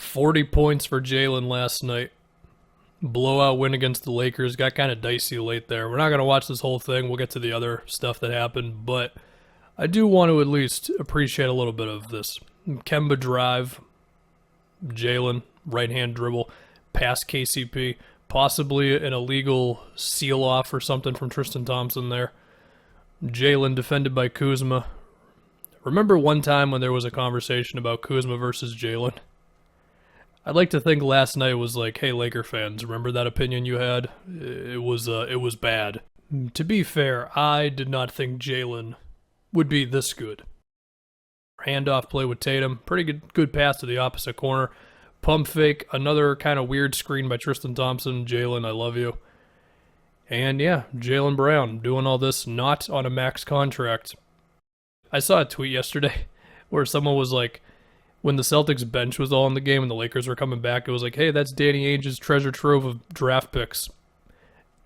40 points for Jaylen last night. Blowout win against the Lakers. Got kind of dicey late there. We're not going to watch this whole thing. We'll get to the other stuff that happened, but I do want to at least appreciate a little bit of this. Kemba drive, Jaylen, right-hand dribble, past KCP, possibly an illegal seal-off or something from Tristan Thompson there. Jaylen defended by Kuzma. Remember one time when there was a conversation about Kuzma versus Jaylen? I'd like to think last night was like, hey, Laker fans, remember that opinion you had? It was bad. To be fair, I did not think Jaylen would be this good. Handoff play with Tatum, pretty good pass to the opposite corner. Pump fake, another kind of weird screen by Tristan Thompson. Jaylen, I love you. And yeah, Jaylen Brown doing all this not on a max contract. I saw a tweet yesterday where someone was like, when the Celtics bench was all in the game and the Lakers were coming back, it was like, hey, that's Danny Ainge's treasure trove of draft picks.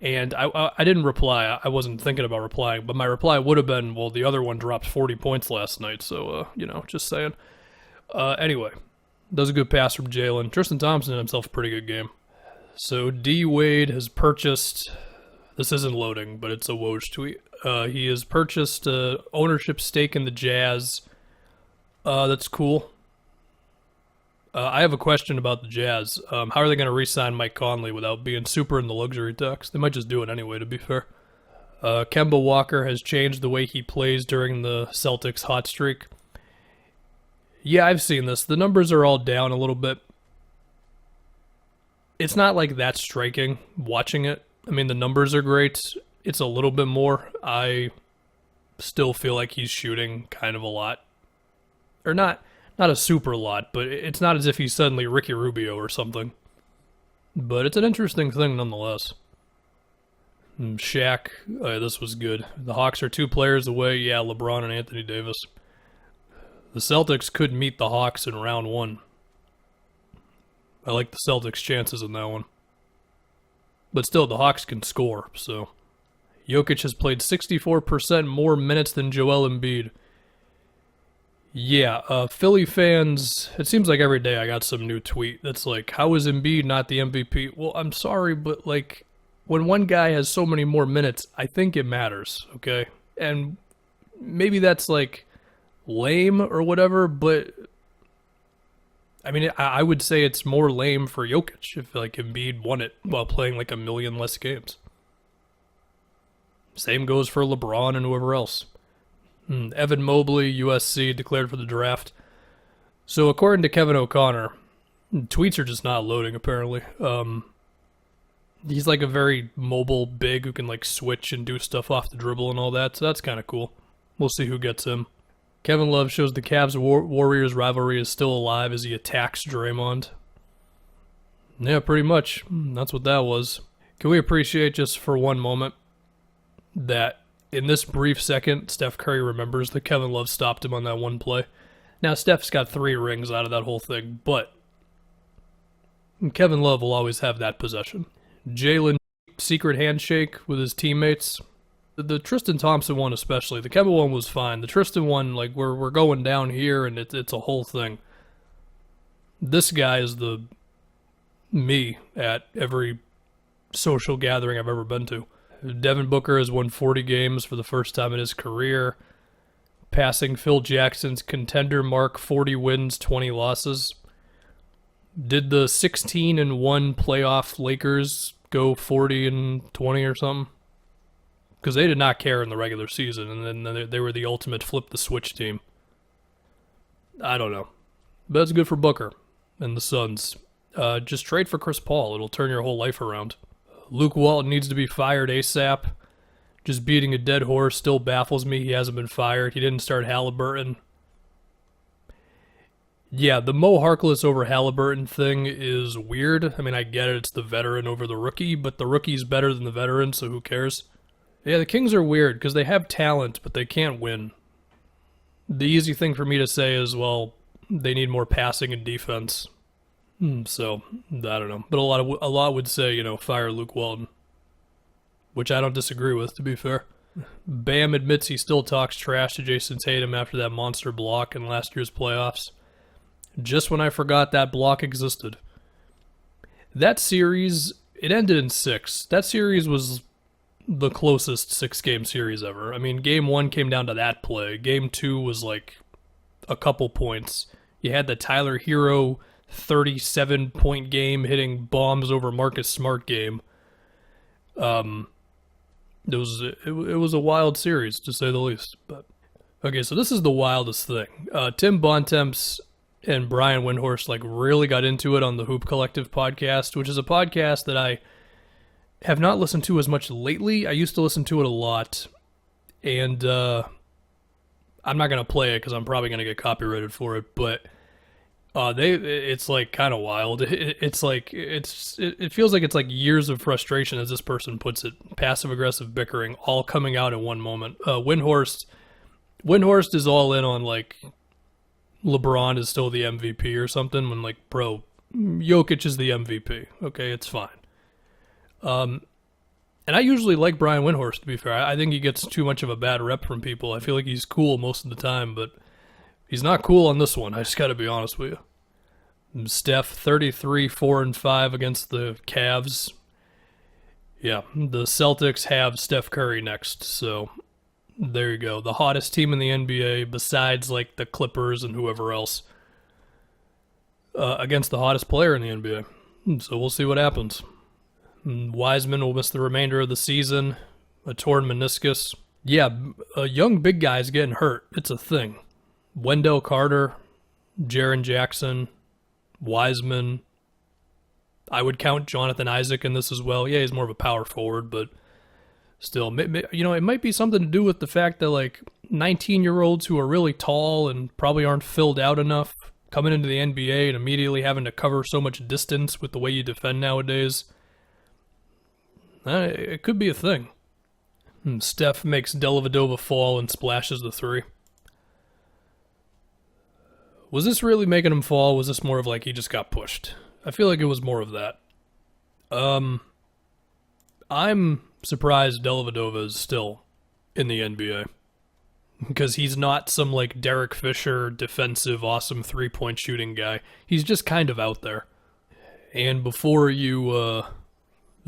And I didn't reply. I wasn't thinking about replying, but my reply would have been, well, the other one dropped 40 points last night, so, just saying. Anyway, does a good pass from Jaylen. Tristan Thompson had himself a pretty good game. So D. Wade has purchased, this isn't loading, but it's a Woj tweet. He has purchased ownership stake in the Jazz. That's cool. I have a question about the Jazz. How are they going to re-sign Mike Conley without being super in the luxury tax? They might just do it anyway, to be fair. Kemba Walker has changed the way he plays during the Celtics hot streak. Yeah, I've seen this. The numbers are all down a little bit. It's not like that striking watching it. I mean, the numbers are great. It's a little bit more. I still feel like he's shooting kind of a lot. Or not a super lot, but it's not as if he's suddenly Ricky Rubio or something. But it's an interesting thing nonetheless. Shaq, this was good. The Hawks are 2 players away. Yeah, LeBron and Anthony Davis. The Celtics could meet the Hawks in round 1. I like the Celtics' chances in that one. But still, the Hawks can score, so. Jokic has played 64% more minutes than Joel Embiid. Yeah, Philly fans, it seems like every day I got some new tweet that's like, how is Embiid not the MVP? Well, I'm sorry, but like, when one guy has so many more minutes, I think it matters, okay? And maybe that's like lame or whatever, but I mean, I would say it's more lame for Jokic if like Embiid won it while playing like a million less games. Same goes for LeBron and whoever else. Evan Mobley, USC, declared for the draft. So according to Kevin O'Connor, tweets are just not loading apparently. He's like a very mobile big who can like switch and do stuff off the dribble and all that, so that's kind of cool. We'll see who gets him. Kevin Love shows the Cavs Warriors rivalry is still alive as he attacks Draymond. Yeah, pretty much. That's what that was. Can we appreciate just for one moment that in this brief second, Steph Curry remembers that Kevin Love stopped him on that one play. Now, Steph's got 3 rings out of that whole thing, but Kevin Love will always have that possession. Jaylen, secret handshake with his teammates. The Tristan Thompson one especially. The Kemba one was fine. The Tristan one, like, we're going down here, and it's a whole thing. This guy is the me at every social gathering I've ever been to. Devin Booker has won 40 games for the first time in his career, passing Phil Jackson's contender mark, 40 wins, 20 losses. Did the 16-1 playoff Lakers go 40-20 or something? Because they did not care in the regular season, and then they were the ultimate flip-the-switch team. I don't know. But that's good for Booker and the Suns. Just trade for Chris Paul. It'll turn your whole life around. Luke Walton needs to be fired ASAP. Just beating a dead horse still baffles me. He hasn't been fired. He didn't start Halliburton. Yeah, the Mo Harkless over Halliburton thing is weird. I mean, I get it. It's the veteran over the rookie, but the rookie's better than the veteran, so who cares? Yeah, the Kings are weird because they have talent, but they can't win. The easy thing for me to say is, well, they need more passing and defense. So, I don't know. But a lot would say, fire Luke Walton. Which I don't disagree with, to be fair. Bam admits he still talks trash to Jason Tatum after that monster block in last year's playoffs. just when I forgot that block existed. That series, it ended in 6. That series was the closest 6-game series ever. I mean, game 1 came down to that play. Game 2 was like a couple points. You had the Tyler Hero 37-point game hitting bombs over Marcus Smart game. It was a wild series, to say the least. But okay, so this is the wildest thing. Tim Bontemps and Brian Windhorst really got into it on the Hoop Collective podcast, which is a podcast that I have not listened to as much lately. I used to listen to it a lot, and I'm not gonna play it because I'm probably gonna get copyrighted for it. But it's kind of wild. It feels like it's years of frustration, as this person puts it, passive aggressive bickering, all coming out in one moment. Windhorst is all in on LeBron is still the MVP or something, when bro, Jokic is the MVP. Okay, it's fine. And I usually like Brian Windhorst, to be fair. I think he gets too much of a bad rep from people. I feel like he's cool most of the time, but he's not cool on this one. I just got to be honest with you. Steph, 33, 4-5 against the Cavs. Yeah, the Celtics have Steph Curry next, so there you go. The hottest team in the NBA, besides the Clippers and whoever else, against the hottest player in the NBA. So we'll see what happens. Wiseman will miss the remainder of the season. A torn meniscus. Yeah, a young big guy's getting hurt. It's a thing. Wendell Carter, Jaren Jackson, Wiseman. I would count Jonathan Isaac in this as well. Yeah, he's more of a power forward, but still, it might be something to do with the fact that 19-year-olds who are really tall and probably aren't filled out enough coming into the NBA and immediately having to cover so much distance with the way you defend nowadays. It could be a thing. Steph makes Dellavedova fall and splashes the 3. Was this really making him fall? Was this more of he just got pushed? I feel like it was more of that. I'm surprised Dellavedova is still in the NBA. Because he's not some Derek Fisher defensive awesome 3-point shooting guy. He's just kind of out there. And before you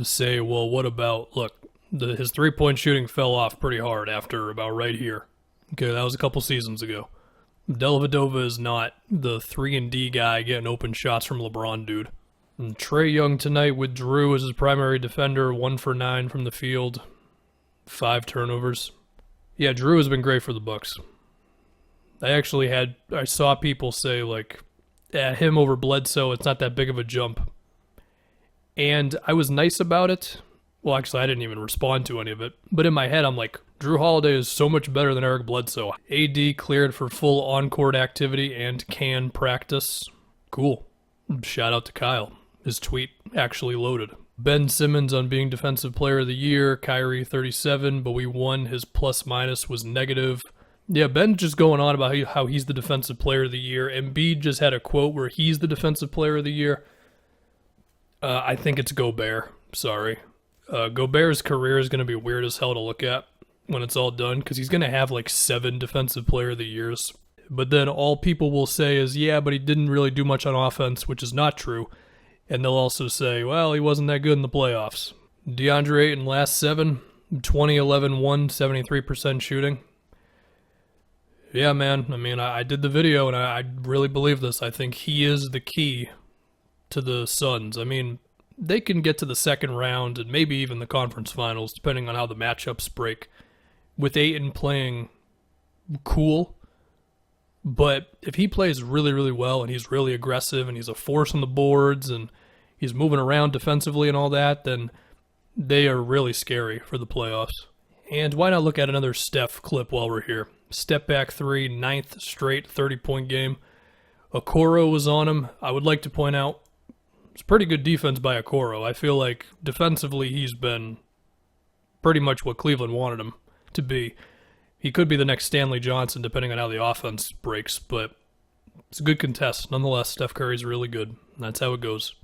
say, well, what about, look, his 3-point shooting fell off pretty hard after about right here. Okay, that was a couple seasons ago. Dellavedova is not the 3-and-D guy getting open shots from LeBron, dude. And Trae Young tonight with Jrue as his primary defender, 1 for 9 from the field, 5 turnovers. Yeah, Jrue has been great for the Bucks. I saw people say, him over Bledsoe, it's not that big of a jump. And I was nice about it. Well, actually, I didn't even respond to any of it. But in my head, I'm like, Jrue Holiday is so much better than Eric Bledsoe. AD cleared for full on-court activity and can practice. Cool. Shout out to Kyle. His tweet actually loaded. Ben Simmons on being Defensive Player of the Year. Kyrie 37, but we won. His plus-minus was negative. Yeah, Ben's just going on about how he's the Defensive Player of the Year. Embiid just had a quote where he's the Defensive Player of the Year. I think it's Gobert. Sorry. Gobert's career is going to be weird as hell to look at when it's all done, because he's going to have 7 Defensive Player of the Years. But then all people will say is, yeah, but he didn't really do much on offense, which is not true. And they'll also say, well, he wasn't that good in the playoffs. DeAndre Ayton last 7, 20, 11, 1, 73% shooting. Yeah, man. I mean, I did the video, and I really believe this. I think he is the key to the Suns. I mean, they can get to the second round and maybe even the conference finals, depending on how the matchups break, with Ayton playing cool. But if he plays really, really well and he's really aggressive and he's a force on the boards and he's moving around defensively and all that, then they are really scary for the playoffs. And why not look at another Steph clip while we're here? Step back 3, 9th straight 30-point game. Okoro was on him. I would like to point out, it's pretty good defense by Okoro. I feel like defensively he's been pretty much what Cleveland wanted him to be. He could be the next Stanley Johnson, depending on how the offense breaks, but it's a good contest. Nonetheless, Steph Curry's really good. That's how it goes.